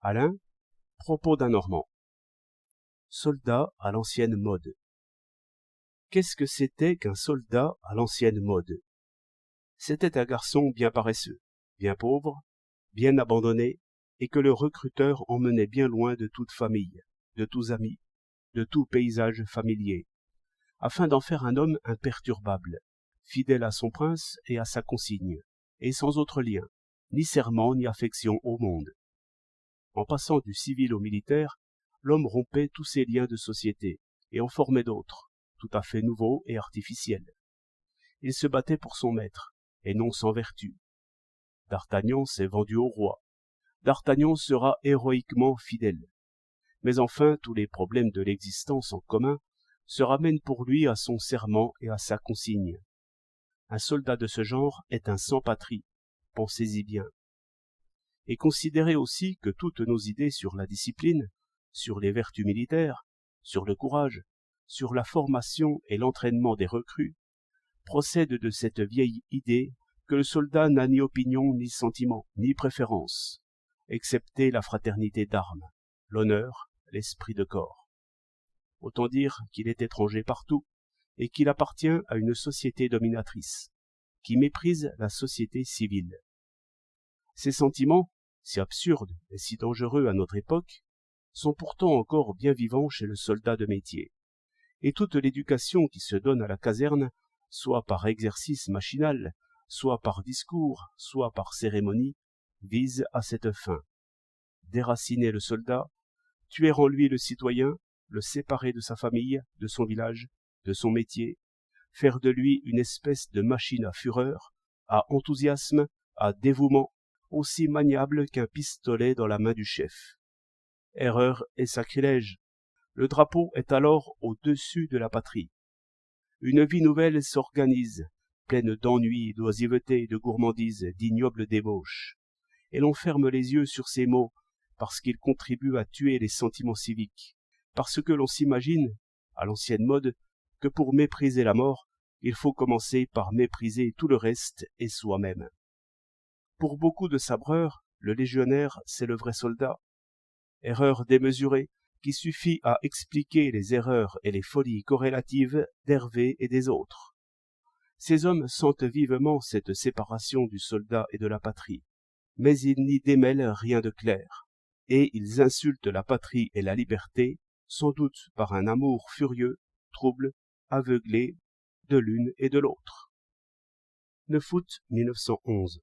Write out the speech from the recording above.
Alain, propos d'un Normand. Soldat à l'ancienne mode. Qu'est-ce que c'était qu'un soldat à l'ancienne mode? C'était un garçon bien paresseux, bien pauvre, bien abandonné, et que le recruteur emmenait bien loin de toute famille, de tous amis, de tout paysage familier, afin d'en faire un homme imperturbable, fidèle à son prince et à sa consigne, et sans autre lien, ni serment ni affection au monde. En passant du civil au militaire, l'homme rompait tous ses liens de société, et en formait d'autres, tout à fait nouveaux et artificiels. Il se battait pour son maître, et non sans vertu. D'Artagnan s'est vendu au roi. D'Artagnan sera héroïquement fidèle. Mais enfin, tous les problèmes de l'existence en commun se ramènent pour lui à son serment et à sa consigne. Un soldat de ce genre est un sans-patrie, pensez-y bien. Et considérez aussi que toutes nos idées sur la discipline, sur les vertus militaires, sur le courage, sur la formation et l'entraînement des recrues, procèdent de cette vieille idée que le soldat n'a ni opinion, ni sentiment, ni préférence, excepté la fraternité d'armes, l'honneur, l'esprit de corps. Autant dire qu'il est étranger partout, et qu'il appartient à une société dominatrice, qui méprise la société civile. Ces sentiments, si absurdes et si dangereux à notre époque, sont pourtant encore bien vivants chez le soldat de métier, et toute l'éducation qui se donne à la caserne, soit par exercice machinal, soit par discours, soit par cérémonie, vise à cette fin. Déraciner le soldat, tuer en lui le citoyen, le séparer de sa famille, de son village, de son métier, faire de lui une espèce de machine à fureur, à enthousiasme, à dévouement, aussi maniable qu'un pistolet dans la main du chef. Erreur et sacrilège. Le drapeau est alors au-dessus de la patrie. Une vie nouvelle s'organise, pleine d'ennuis, d'oisiveté, de gourmandise, d'ignobles débauches. Et l'on ferme les yeux sur ces mots parce qu'ils contribuent à tuer les sentiments civiques, parce que l'on s'imagine, à l'ancienne mode, que pour mépriser la mort, il faut commencer par mépriser tout le reste et soi-même. Pour beaucoup de sabreurs, le légionnaire, c'est le vrai soldat. Erreur démesurée qui suffit à expliquer les erreurs et les folies corrélatives d'Hervé et des autres. Ces hommes sentent vivement cette séparation du soldat et de la patrie, mais ils n'y démêlent rien de clair, et ils insultent la patrie et la liberté, sans doute par un amour furieux, trouble, aveuglé, de l'une et de l'autre. 9 août 1911.